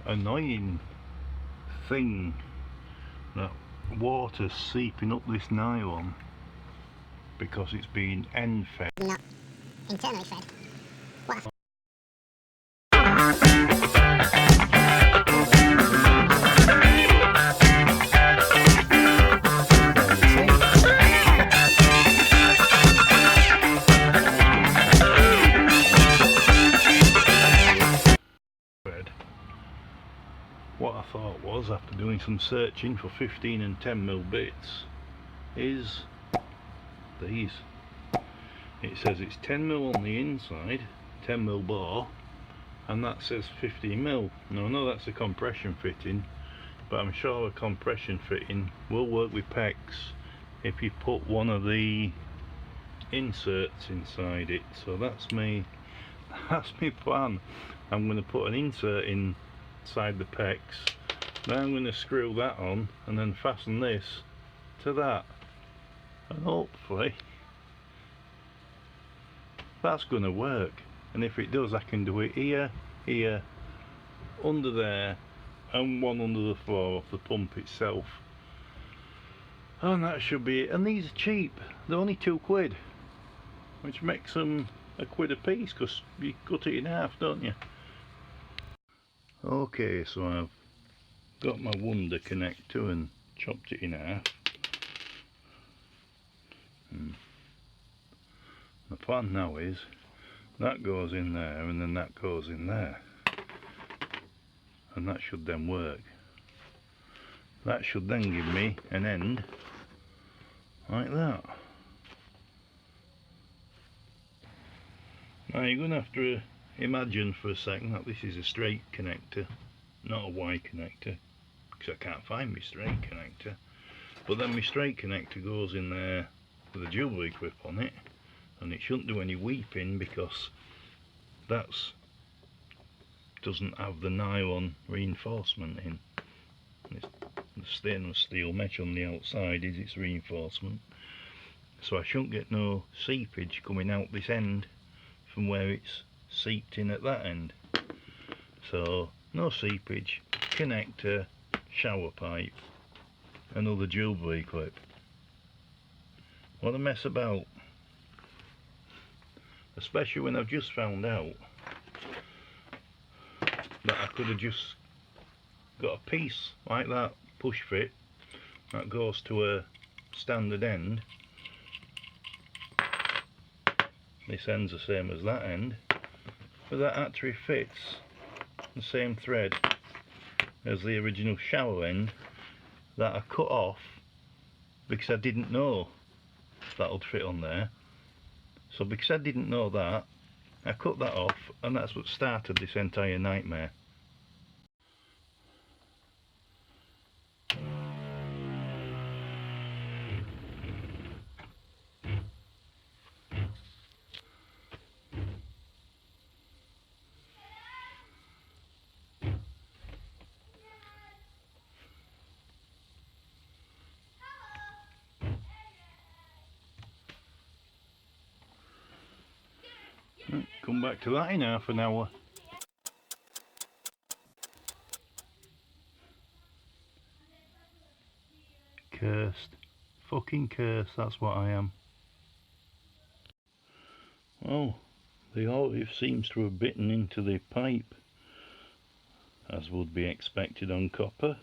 annoying thing that water's seeping up this nylon because it's been end fed. Not internally fed. What? What I thought was, after doing some searching for 15 and 10mm bits, is these. It says it's 10mm on the inside, 10mm bore, and that says 15mm. Now I know that's a compression fitting, but I'm sure a compression fitting will work with PEX if you put one of the inserts inside it. So that's my plan. I'm going to put an insert inside the PEX, then I'm going to screw that on and then fasten this to that, and hopefully that's going to work. And if it does, I can do it here, here, under there, and one under the floor of the pump itself, and that should be it. And these are cheap, they're only £2, which makes them £1 a piece, because you cut it in half, don't you? Okay, so I've got my Wonder connector and chopped it in half. The plan now is that goes in there and then that goes in there, and that should then work. That should then give me an end like that. Now you're going to have to imagine for a second that this is a straight connector, not a Y connector, because I can't find my straight connector. But then my straight connector goes in there with a jewellery clip on it, and it shouldn't do any weeping because that's doesn't have the nylon reinforcement in. It's the stainless steel mesh on the outside is its reinforcement, so I shouldn't get no seepage coming out this end from where it's seeped in at that end. So no seepage, connector, shower pipe, another jewellery clip. What a mess about, especially when I've just found out that I could have just got a piece like that push fit that goes to a standard end. This end's the same as that end, but that actually fits the same thread as the original shower end that I cut off because I didn't know that would fit on there. So because I didn't know that, I cut that off, and that's what started this entire nightmare. Come back to that in half an hour. Cursed. Fucking cursed, that's what I am. Well, the olive seems to have bitten into the pipe, as would be expected on copper.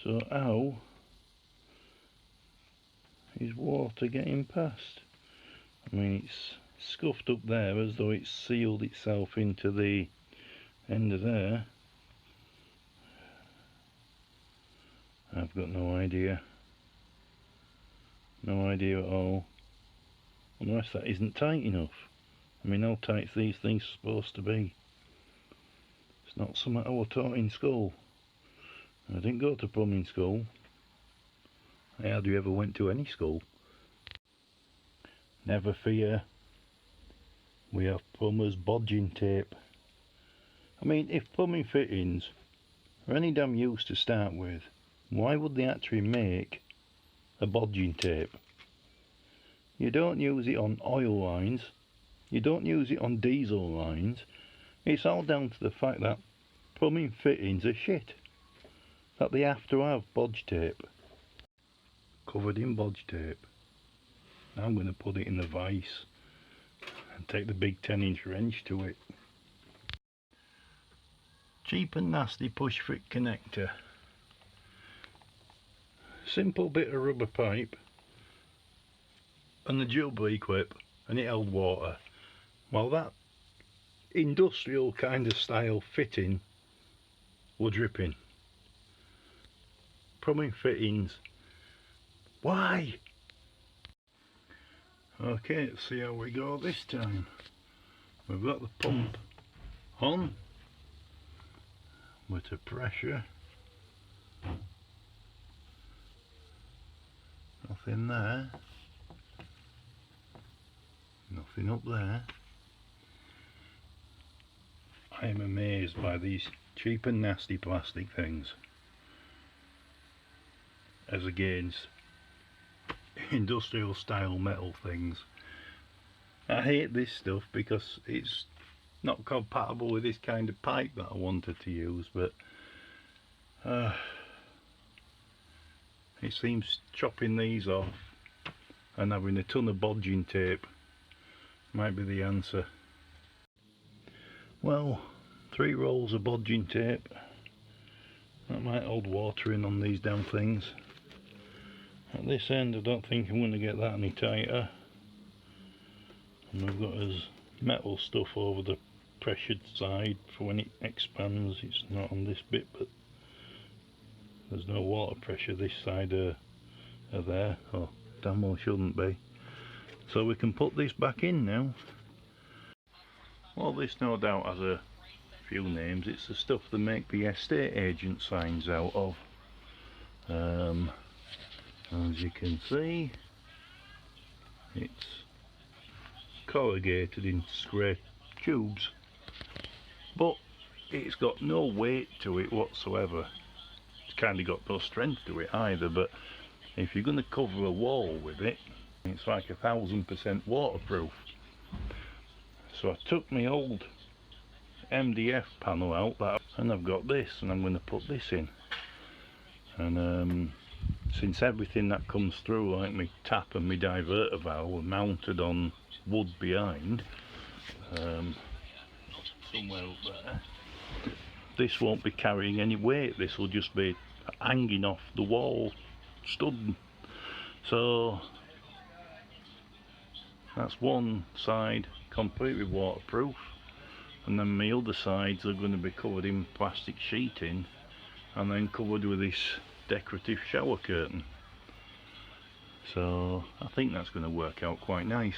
So how is water getting past? I mean, it's scuffed up there as though it's sealed itself into the end of there. I've got no idea. No idea at all. Unless that isn't tight enough. I mean, how tight these things are supposed to be. It's not something I was taught in school. I didn't go to plumbing school. I hardly ever went to any school. Never fear, we have plumber's bodging tape. I mean, if plumbing fittings are any damn use to start with, why would they actually make a bodging tape? You don't use it on oil lines, you don't use it on diesel lines, It's all down to the fact that plumbing fittings are shit. That they have to have bodge tape. Covered in bodge tape. Now I'm going to put it in the vise and take the big 10-inch wrench to it. Cheap and nasty push fit connector. Simple bit of rubber pipe and the dual B-clip, and it held water. Well, that industrial kind of style fitting were dripping. Plumbing fittings. Why? Okay, let's see how we go this time. We've got the pump on with the pressure. Nothing there. Nothing up there. I am amazed by these cheap and nasty plastic things as against industrial style metal things. I hate this stuff because it's not compatible with this kind of pipe that I wanted to use, but it seems chopping these off and having a ton of bodging tape might be the answer. Well, 3 rolls of bodging tape, that might hold water in on these damn things. At this end I don't think I'm going to get that any tighter, and we've got as metal stuff over the pressured side for when it expands. It's not on this bit, but there's no water pressure this side or there, or damn well shouldn't be. So we can put this back in now. Well, this no doubt has a few names. It's the stuff they make the estate agent signs out of. As you can see, it's corrugated in square tubes, but it's got no weight to it whatsoever. It's kind of got no strength to it either, but if you're going to cover a wall with it, it's like 1000% waterproof. So I took my old MDF panel out, and I've got this, and I'm going to put this in. And since everything that comes through, like my tap and my diverter valve, are mounted on wood behind, somewhere up there, this won't be carrying any weight. This will just be hanging off the wall stud. So that's one side completely waterproof, and then my other sides are going to be covered in plastic sheeting and then covered with this decorative shower curtain. So I think that's going to work out quite nice.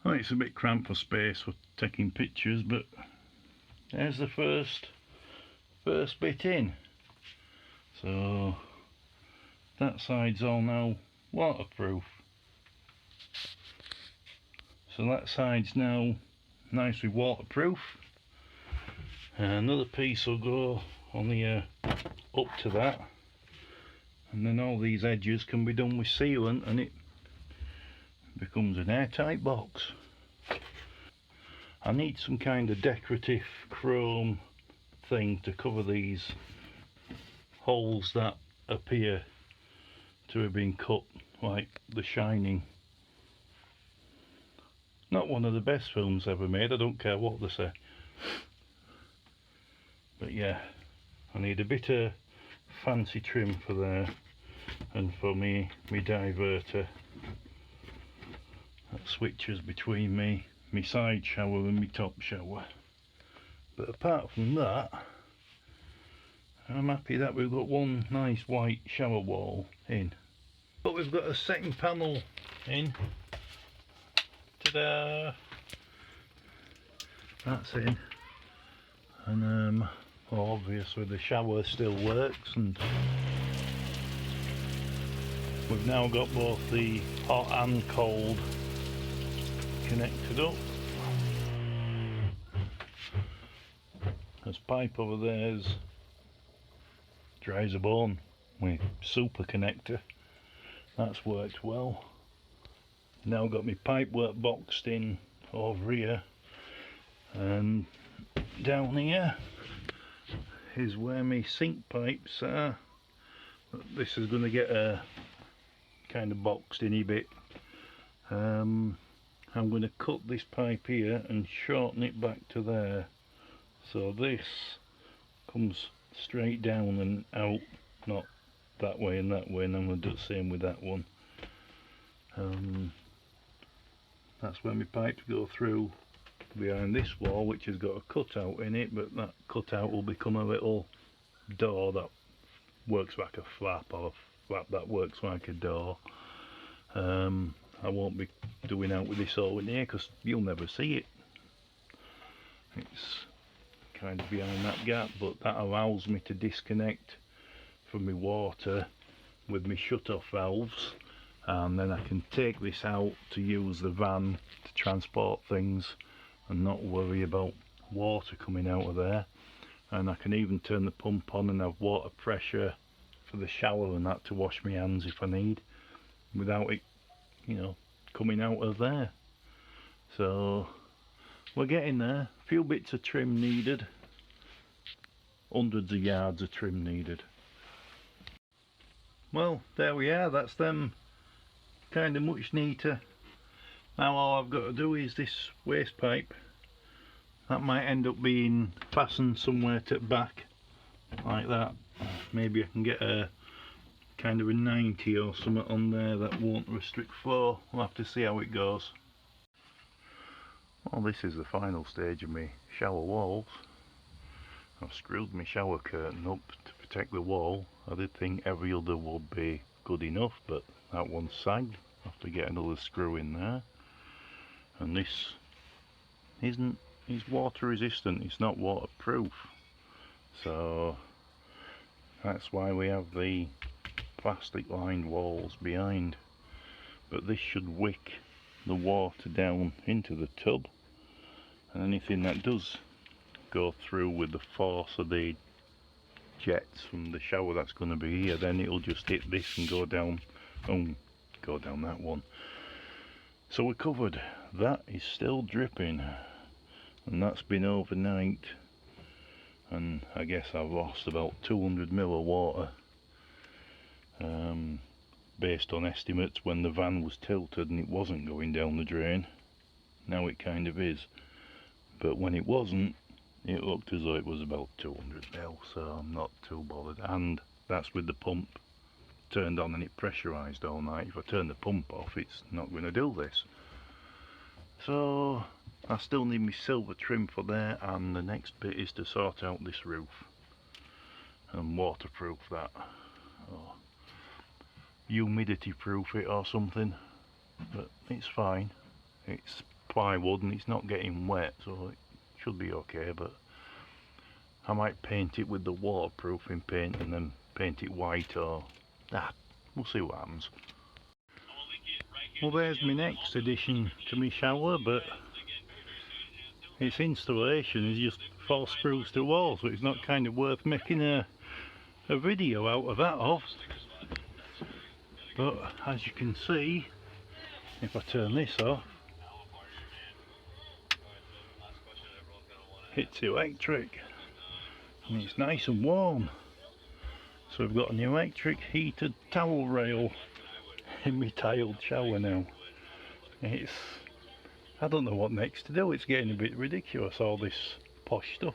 Well, it's a bit cramped for space for taking pictures, but there's the first bit in. So that side's all now waterproof. So that side's now nicely waterproof. Another piece will go on the up to that, and then all these edges can be done with sealant and it becomes an airtight box. I need some kind of decorative chrome thing to cover these holes that appear to have been cut, like The Shining. Not one of the best films ever made, I don't care what they say. But yeah, I need a bit of fancy trim for there, and for me diverter that switches between me side shower and my top shower. But apart from that, I'm happy that we've got one nice white shower wall in. But we've got a second panel in. Ta-da! That's in, and well, obviously the shower still works, and we've now got both the hot and cold connected up. This pipe over there is dry as a bone with super connector. That's worked well. Now got my pipe work boxed in over here, And down here is where my sink pipes are. This is going to get a kind of boxed in a bit. I'm going to cut this pipe here and shorten it back to there, so this comes straight down and out, not that way and that way, and I'm going to do the same with that one. That's where my pipes go through behind this wall, which has got a cutout in it, but that cutout will become a little door that works like a flap, or a flap that works like a door. I won't be doing out with this all in here because you'll never see it. It's kind of behind that gap, but that allows me to disconnect from my water with my shut-off valves, and then I can take this out to use the van to transport things and not worry about water coming out of there. And I can even turn the pump on and have water pressure for the shower and that to wash my hands if I need, without it, you know, coming out of there. So we're getting there. A few bits of trim needed, hundreds of yards of trim needed. Well, there we are, that's them kind of much neater. Now all I've got to do is this waste pipe. That might end up being fastened somewhere to the back like that. Maybe I can get a kind of a 90 or something on there that won't restrict flow. We'll have to see how it goes. Well, this is the final stage of my shower walls. I've screwed my shower curtain up to protect the wall. I did think every other would be good enough, but that one sagged. I have to get another screw in there. And this isn't, it's water resistant, it's not waterproof. So that's why we have the plastic lined walls behind. But this should wick the water down into the tub, and anything that does go through with the force of the jets from the shower that's going to be here, then it'll just hit this and go down, go down that one. So we're covered. That is still dripping, and that's been overnight, and I guess I've lost about 200 ml of water, based on estimates when the van was tilted and it wasn't going down the drain. Now it kind of is, but when it wasn't, it looked as though it was about 200 ml, so I'm not too bothered. And that's with the pump turned on and it pressurised all night. If I turn the pump off, it's not going to do this. So I still need my silver trim for there, and the next bit is to sort out this roof and waterproof that, or humidity proof it or something. But it's fine, it's plywood and it's not getting wet, so it should be okay. But I might paint it with the waterproofing paint and then paint it white, or we'll see what happens. Well, there's my next addition to my shower, but its installation is just 4 screws to the wall, so it's not kind of worth making a video out of that of. But as you can see, if I turn this off, it's electric and it's nice and warm. So we've got an electric heated towel rail in my tiled shower now. I don't know what next to do. It's getting a bit ridiculous, all this posh stuff.